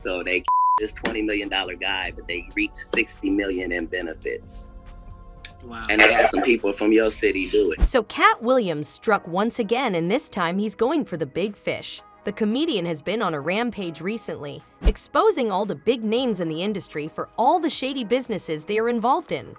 So they this $20 million guy, but they reaped $60 million in benefits. Wow. And they had some people from your city do it. So Katt Williams struck once again, and this time he's going for the big fish. The comedian has been on a rampage recently, exposing all the big names in the industry for all the shady businesses they are involved in.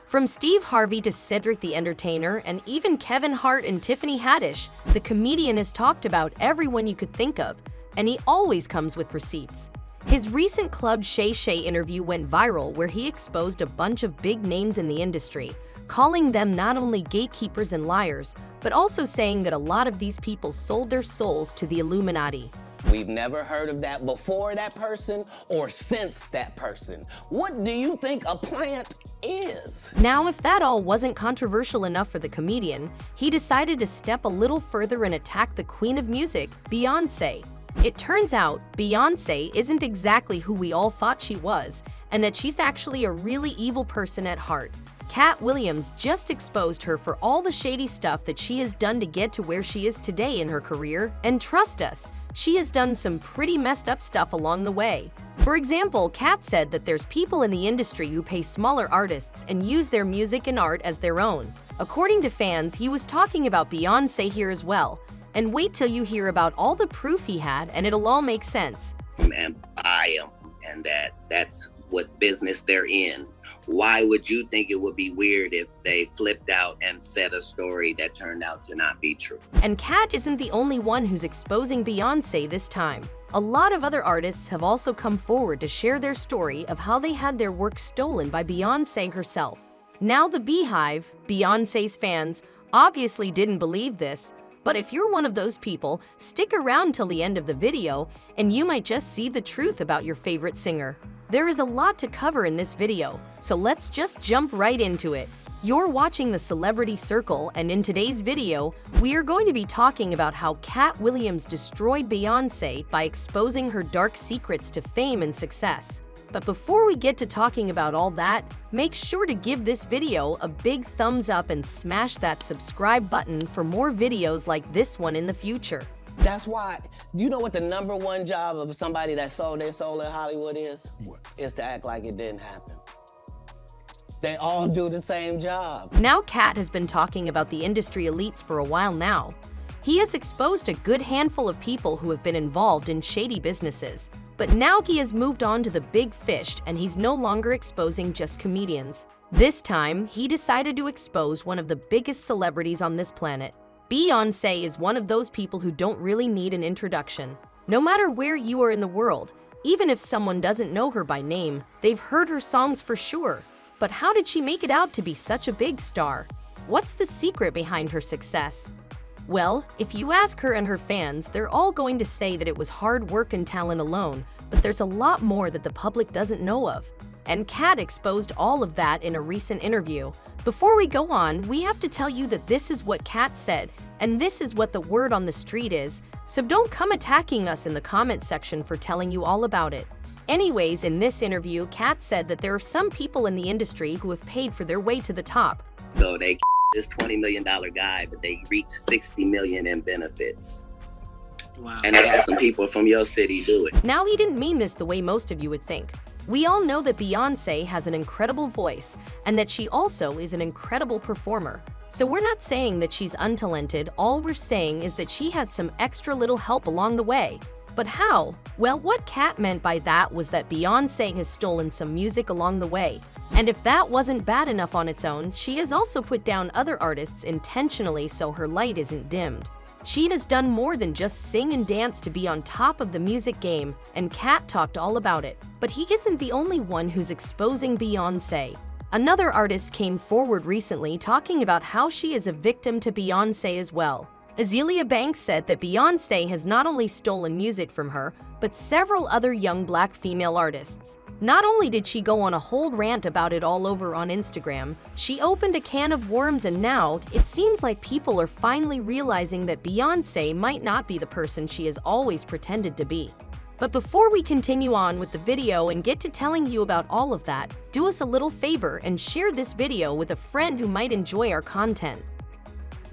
From Steve Harvey to Cedric the Entertainer and even Kevin Hart and Tiffany Haddish, the comedian has talked about everyone you could think of, and he always comes with receipts. His recent Club Shay Shay interview went viral, where he exposed a bunch of big names in the industry, calling them not only gatekeepers and liars, but also saying that a lot of these people sold their souls to the Illuminati. We've never heard of that before that person or since that person. What do you think a plant is? Now, if that all wasn't controversial enough for the comedian, he decided to step a little further and attack the queen of music, Beyonce. It turns out Beyonce isn't exactly who we all thought she was, and that she's actually a really evil person at heart. Katt Williams just exposed her for all the shady stuff that she has done to get to where she is today in her career, and trust us, she has done some pretty messed up stuff along the way. For example, Katt said that there's people in the industry who pay smaller artists and use their music and art as their own. According to fans, he was talking about Beyonce here as well. And wait till you hear about all the proof he had, and it'll all make sense. And buy them, and that's what business they're in. Why would you think it would be weird if they flipped out and said a story that turned out to not be true? And Katt isn't the only one who's exposing Beyonce this time. A lot of other artists have also come forward to share their story of how they had their work stolen by Beyonce herself. Now the Beehive, Beyonce's fans, obviously didn't believe this, but if you're one of those people, stick around till the end of the video and you might just see the truth about your favorite singer. There is a lot to cover in this video, so let's just jump right into it. You're watching The Celebrity Circle, and in today's video, we are going to be talking about how Katt Williams destroyed Beyonce by exposing her dark secrets to fame and success. But before we get to talking about all that, make sure to give this video a big thumbs up and smash that subscribe button for more videos like this one in the future. That's why, you know what the #1 job of somebody that sold their soul in Hollywood is? What? Is to act like it didn't happen. They all do the same job. Now Katt has been talking about the industry elites for a while now. He has exposed a good handful of people who have been involved in shady businesses. But now he has moved on to the big fish, and he's no longer exposing just comedians. This time, he decided to expose one of the biggest celebrities on this planet. Beyonce is one of those people who don't really need an introduction. No matter where you are in the world, even if someone doesn't know her by name, they've heard her songs for sure. But how did she make it out to be such a big star? What's the secret behind her success? Well, if you ask her and her fans, they're all going to say that it was hard work and talent alone, but there's a lot more that the public doesn't know of. And Katt exposed all of that in a recent interview. Before we go on, we have to tell you that this is what Katt said, and this is what the word on the street is, so don't come attacking us in the comment section for telling you all about it. Anyways, in this interview, Katt said that there are some people in the industry who have paid for their way to the top. So they this $20 million guy, but they reaped $60 million in benefits. Wow. And they had some people from your city do it. Now, he didn't mean this the way most of you would think. We all know that Beyonce has an incredible voice and that she also is an incredible performer. So we're not saying that she's untalented, all we're saying is that she had some extra little help along the way. But how? Well, what Katt meant by that was that Beyonce has stolen some music along the way. And if that wasn't bad enough on its own, she has also put down other artists intentionally so her light isn't dimmed. She has done more than just sing and dance to be on top of the music game, and Katt talked all about it. But he isn't the only one who's exposing Beyonce. Another artist came forward recently talking about how she is a victim to Beyonce as well. Azealia Banks said that Beyonce has not only stolen music from her, but several other young black female artists. Not only did she go on a whole rant about it all over on Instagram, she opened a can of worms, and now it seems like people are finally realizing that Beyonce might not be the person she has always pretended to be. But before we continue on with the video and get to telling you about all of that, do us a little favor and share this video with a friend who might enjoy our content.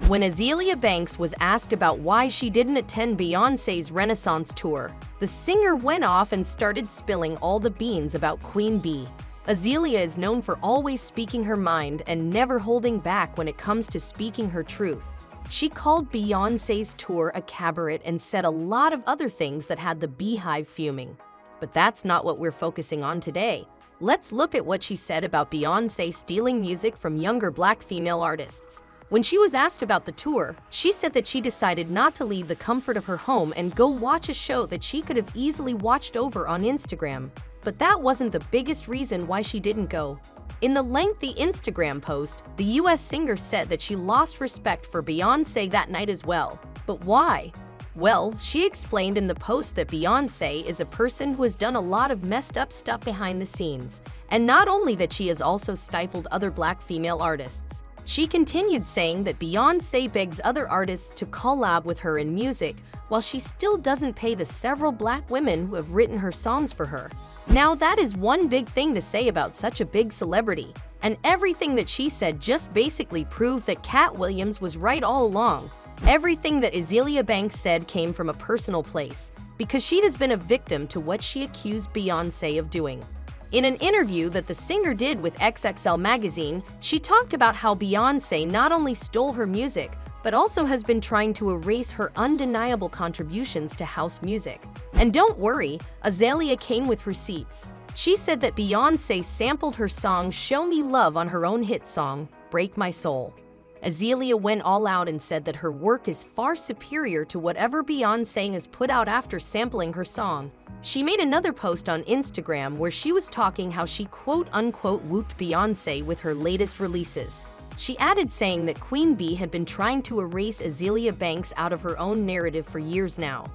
When Azealia Banks was asked about why she didn't attend Beyoncé's Renaissance tour, the singer went off and started spilling all the beans about Queen Bee. Azealia is known for always speaking her mind and never holding back when it comes to speaking her truth. She called Beyoncé's tour a cabaret and said a lot of other things that had the Beehive fuming. But that's not what we're focusing on today. Let's look at what she said about Beyoncé stealing music from younger Black female artists. When she was asked about the tour, she said that she decided not to leave the comfort of her home and go watch a show that she could have easily watched over on Instagram. But that wasn't the biggest reason why she didn't go. In the lengthy Instagram post, the US singer said that she lost respect for Beyoncé that night as well. But why? Well, she explained in the post that Beyoncé is a person who has done a lot of messed up stuff behind the scenes. And not only that, she has also stifled other Black female artists. She continued saying that Beyoncé begs other artists to collab with her in music, while she still doesn't pay the several Black women who have written her songs for her. Now that is one big thing to say about such a big celebrity, and everything that she said just basically proved that Katt Williams was right all along. Everything that Azealia Banks said came from a personal place, because she has been a victim to what she accused Beyoncé of doing. In an interview that the singer did with XXL magazine, she talked about how Beyoncé not only stole her music, but also has been trying to erase her undeniable contributions to house music. And don't worry, Azealia came with receipts. She said that Beyoncé sampled her song Show Me Love on her own hit song, Break My Soul. Azealia went all out and said that her work is far superior to whatever Beyoncé has put out after sampling her song. She made another post on Instagram where she was talking how she quote-unquote whooped Beyoncé with her latest releases. She added saying that Queen Bee had been trying to erase Azealia Banks out of her own narrative for years now.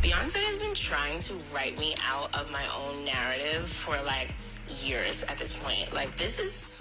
Beyonce has been trying to write me out of my own narrative for like years at this point.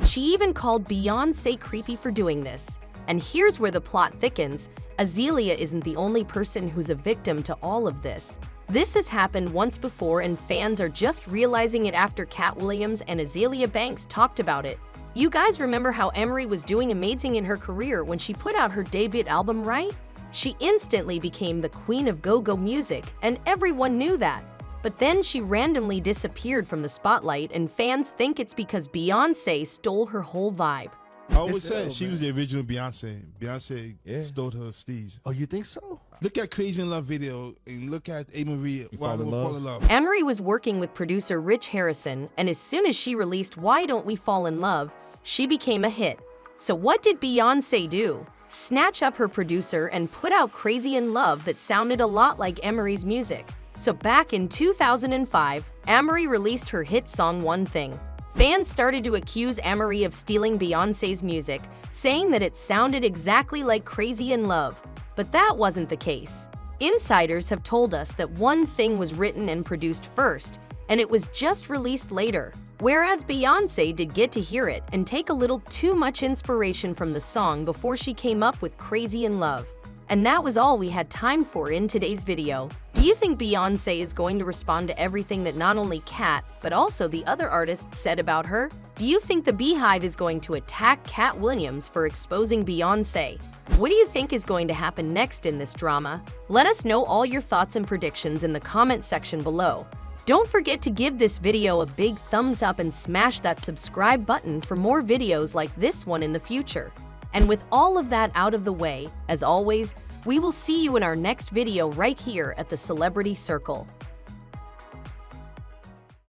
She even called Beyonce creepy for doing this. And here's where the plot thickens. Azealia isn't the only person who's a victim to all of this. This has happened once before, and fans are just realizing it after Katt Williams and Azealia Banks talked about it. You guys remember how Emery was doing amazing in her career when she put out her debut album, right? She instantly became the queen of go-go music, and everyone knew that. But then she randomly disappeared from the spotlight, and fans think it's because Beyoncé stole her whole vibe. I always said she was the original Beyonce. Beyonce stole her steez. Oh, you think so? Look at Crazy in Love video and look at A. Marie, Why Don't We Fall in Love. Emery was working with producer Rich Harrison, and as soon as she released Why Don't We Fall in Love, she became a hit. So what did Beyoncé do? Snatch up her producer and put out Crazy in Love that sounded a lot like Emery's music. So back in 2005, Emery released her hit song One Thing. Fans started to accuse Emery of stealing Beyoncé's music, saying that it sounded exactly like Crazy in Love. But that wasn't the case. Insiders have told us that One Thing was written and produced first, and it was just released later. Whereas Beyoncé did get to hear it and take a little too much inspiration from the song before she came up with Crazy in Love. And that was all we had time for in today's video. Do you think Beyoncé is going to respond to everything that not only Katt, but also the other artists said about her? Do you think the Beehive is going to attack Katt Williams for exposing Beyoncé? What do you think is going to happen next in this drama? Let us know all your thoughts and predictions in the comment section below. Don't forget to give this video a big thumbs up and smash that subscribe button for more videos like this one in the future. And with all of that out of the way, as always, we will see you in our next video right here at the Celebrity Circle.